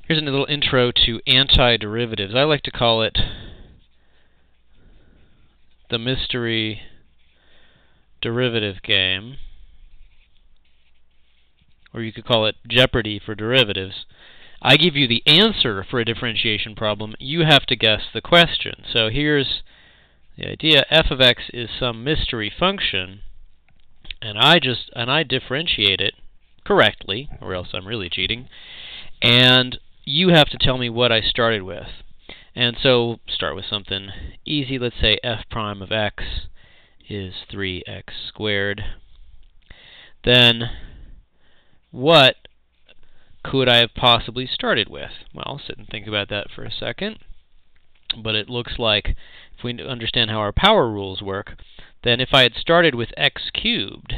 Here's a little intro to antiderivatives. I like to call it the mystery derivative game, or you could call it Jeopardy for derivatives. I give you the answer for a differentiation problem. You have to guess the question. So here's the idea. F of x is some mystery function, and I differentiate it correctly, or else I'm really cheating. And you have to tell me what I started with. And so we'll start with something easy. Let's say f prime of x is 3x squared. Then what could I have possibly started with? Well, I'll sit and think about that for a second. But it looks like, if we understand how our power rules work, then if I had started with x cubed,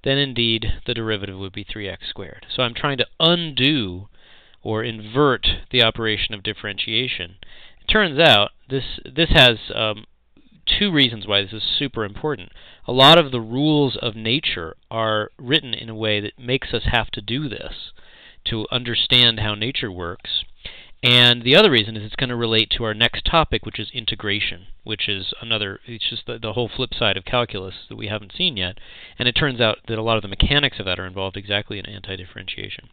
then indeed the derivative would be 3x squared. So I'm trying to undo or invert the operation of differentiation. It turns out this has two reasons why this is super important. A lot of the rules of nature are written in a way that makes us have to do this to understand how nature works. And the other reason is it's going to relate to our next topic, which is integration, which is it's just the whole flip side of calculus that we haven't seen yet. And it turns out that a lot of the mechanics of that are involved exactly in antidifferentiation.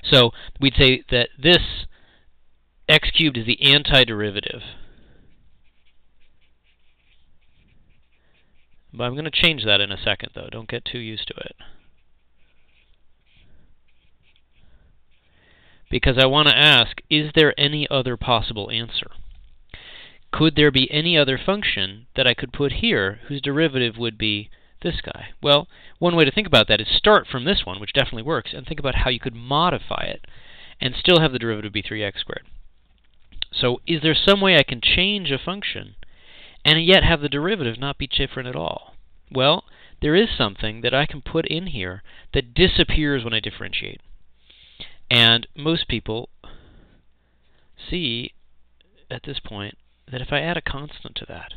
So we'd say that this x cubed is the antiderivative. But I'm going to change that in a second, though. Don't get too used to it. Because I want to ask, is there any other possible answer? Could there be any other function that I could put here whose derivative would be this guy? Well, one way to think about that is start from this one, which definitely works, and think about how you could modify it and still have the derivative be 3x squared. So is there some way I can change a function and yet have the derivative not be different at all? Well, there is something that I can put in here that disappears when I differentiate. And most people see at this point that if I add a constant to that,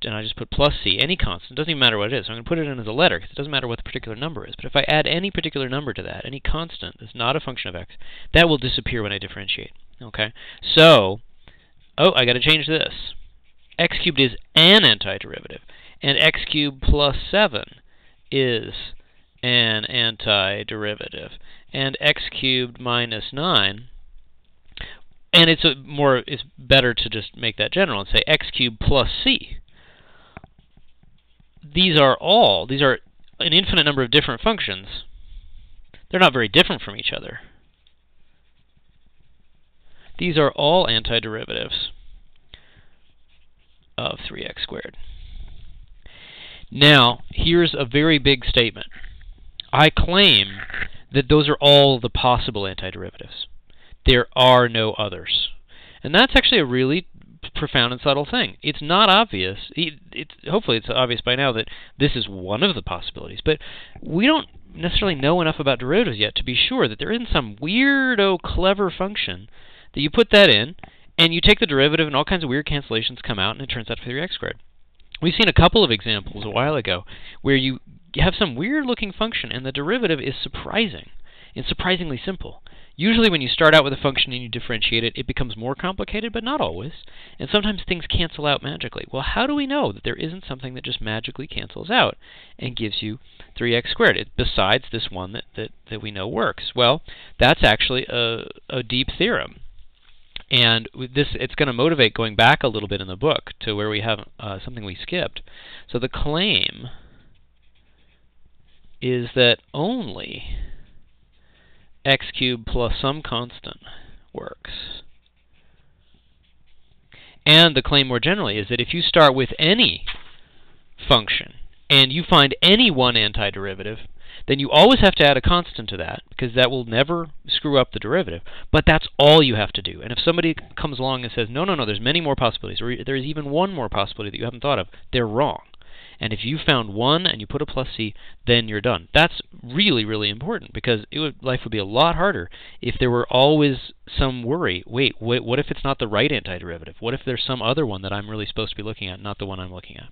and I just put plus c, any constant, doesn't even matter what it is. So I'm going to put it in as a letter because it doesn't matter what the particular number is. But if I add any particular number to that, any constant that's not a function of x, that will disappear when I differentiate. Okay? So, I got to change this. X cubed is an antiderivative, and x cubed plus 7 is an antiderivative, and x cubed minus 9, and it's better to just make that general and say x cubed plus c. These are an infinite number of different functions. They're not very different from each other. These are all antiderivatives of 3x squared. Now, here's a very big statement. I claim that those are all the possible antiderivatives. There are no others. And that's actually a really profound and subtle thing. It's not obvious. Hopefully it's obvious by now that this is one of the possibilities. But we don't necessarily know enough about derivatives yet to be sure that there isn't some weirdo clever function that you put that in, and you take the derivative and all kinds of weird cancellations come out, and it turns out to be 3x squared. We've seen a couple of examples a while ago where you have some weird-looking function, and the derivative is surprising and surprisingly simple. Usually when you start out with a function and you differentiate it, it becomes more complicated, but not always. And sometimes things cancel out magically. Well, how do we know that there isn't something that just magically cancels out and gives you 3x squared, besides this one that we know works? Well, that's actually a deep theorem. And it's going to motivate going back a little bit in the book to where we have something we skipped. So the claim is that only x cubed plus some constant works. And the claim more generally is that if you start with any function and you find any one antiderivative, then you always have to add a constant to that, because that will never screw up the derivative. But that's all you have to do. And if somebody comes along and says, no, there's many more possibilities, or there's even one more possibility that you haven't thought of, they're wrong. And if you found one and you put a plus c, then you're done. That's really, really important, because life would be a lot harder if there were always some worry. Wait, what if it's not the right antiderivative? What if there's some other one that I'm really supposed to be looking at, not the one I'm looking at?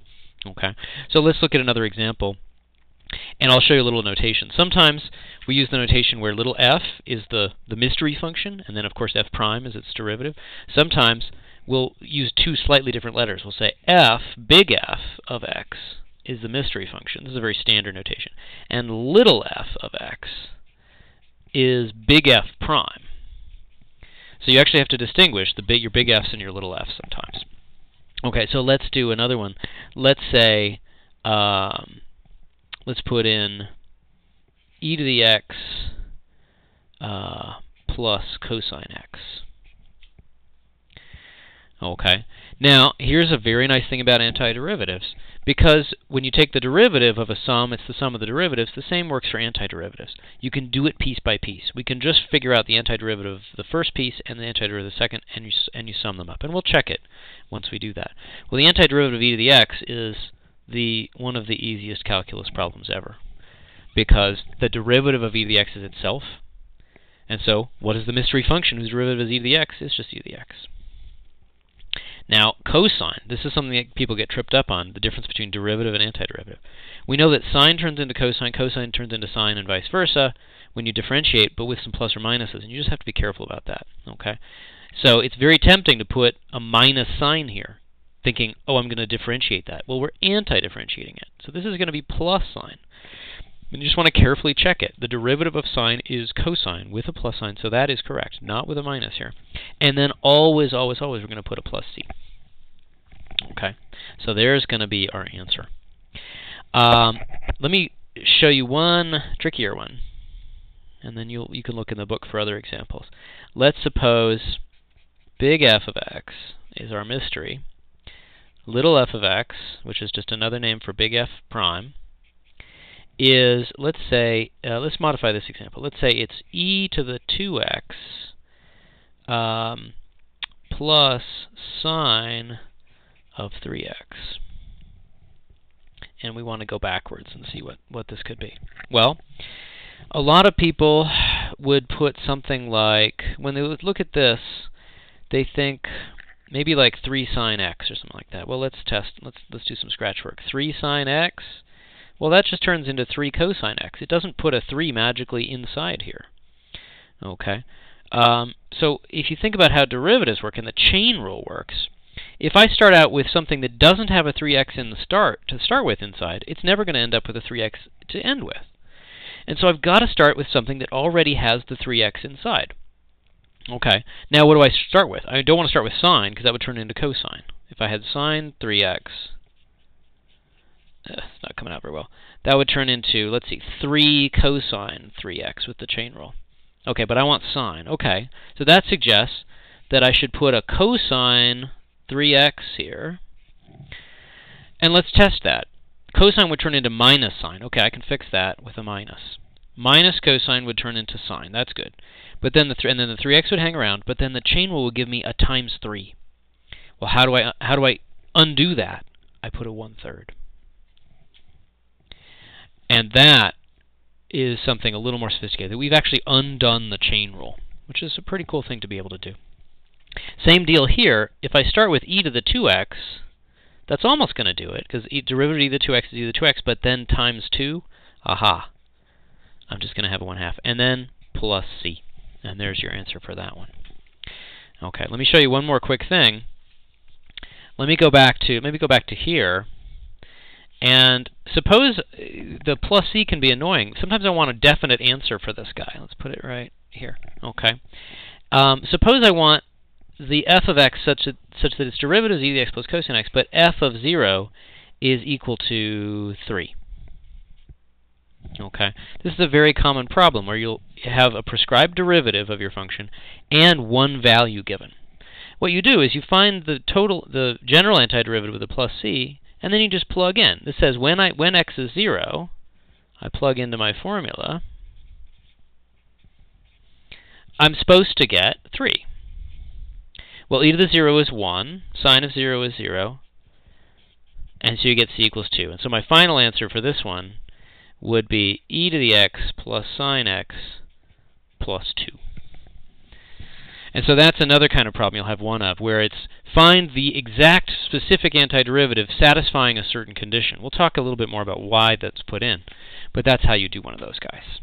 Okay, so let's look at another example. And I'll show you a little notation. Sometimes we use the notation where little f is the mystery function, and then of course f prime is its derivative, sometimes we'll use two slightly different letters. We'll say f, big F of x, is the mystery function. This is a very standard notation. And little f of x is big F prime. So you actually have to distinguish your big F's and your little f's sometimes. Okay, so let's do another one. Let's say, let's put in e to the x plus cosine x. Okay. Now, here's a very nice thing about antiderivatives. Because when you take the derivative of a sum, it's the sum of the derivatives, the same works for antiderivatives. You can do it piece by piece. We can just figure out the antiderivative of the first piece and the antiderivative of the second, and you sum them up. And we'll check it once we do that. Well, the antiderivative of e to the x is one of the easiest calculus problems ever. Because the derivative of e to the x is itself. And so, what is the mystery function whose derivative is e to the x? It's just e to the x. Now, cosine, this is something that people get tripped up on, the difference between derivative and antiderivative. We know that sine turns into cosine turns into sine, and vice versa when you differentiate, but with some plus or minuses, and you just have to be careful about that, okay? So it's very tempting to put a minus sign here, thinking, oh, I'm going to differentiate that. Well, we're anti-differentiating it, so this is going to be plus sign. And you just want to carefully check it. The derivative of sine is cosine with a plus sign, so that is correct, not with a minus here. And then always, always, always, we're going to put a plus c. Okay, so there's going to be our answer. Let me show you one trickier one, and then you can look in the book for other examples. Let's suppose big F of x is our mystery. Little f of x, which is just another name for big F prime, is, let's say, let's modify this example. Let's say it's e to the 2x plus sine of 3x. And we want to go backwards and see what this could be. Well, a lot of people would put something like, when they look at this, they think maybe like 3 sine x or something like that. Well, let's do some scratch work. 3 sine x. Well, that just turns into 3 cosine x. It doesn't put a 3 magically inside here. Okay. So if you think about how derivatives work and the chain rule works, if I start out with something that doesn't have a 3x to start with inside, it's never going to end up with a 3x to end with. And so I've got to start with something that already has the 3x inside. Okay. Now what do I start with? I don't want to start with sine, because that would turn into cosine. If I had sine 3x, it's not coming out very well. That would turn into, let's see, 3 cosine 3x with the chain rule. Okay, but I want sine. Okay, so that suggests that I should put a cosine 3x here. And let's test that. Cosine would turn into minus sine. Okay, I can fix that with a minus. Minus cosine would turn into sine. That's good. But then the 3x would hang around, but then the chain rule would give me a times 3. Well, how do I undo that? I put a 1/3. And that is something a little more sophisticated. We've actually undone the chain rule, which is a pretty cool thing to be able to do. Same deal here. If I start with e to the 2x, that's almost going to do it, because derivative of e to the 2x is e to the 2x, but then times 2, aha. I'm just going to have a 1/2. And then plus c. And there's your answer for that one. Okay, let me show you one more quick thing. Let me go back to here. And suppose the plus c can be annoying. Sometimes I want a definite answer for this guy. Let's put it right here. Okay. Suppose I want the f of x such that its derivative is e to the x plus cosine x, but f of 0 is equal to 3. Okay. This is a very common problem where you'll have a prescribed derivative of your function and one value given. What you do is you find the general antiderivative of the plus c, and then you just plug in. This says when x is 0, I plug into my formula, I'm supposed to get 3. Well, e to the 0 is 1, sine of 0 is 0, and so you get c equals 2. And so my final answer for this one would be e to the x plus sine x plus 2. And so that's another kind of problem you'll have one of, where it's find the exact specific antiderivative satisfying a certain condition. We'll talk a little bit more about why that's put in, but that's how you do one of those guys.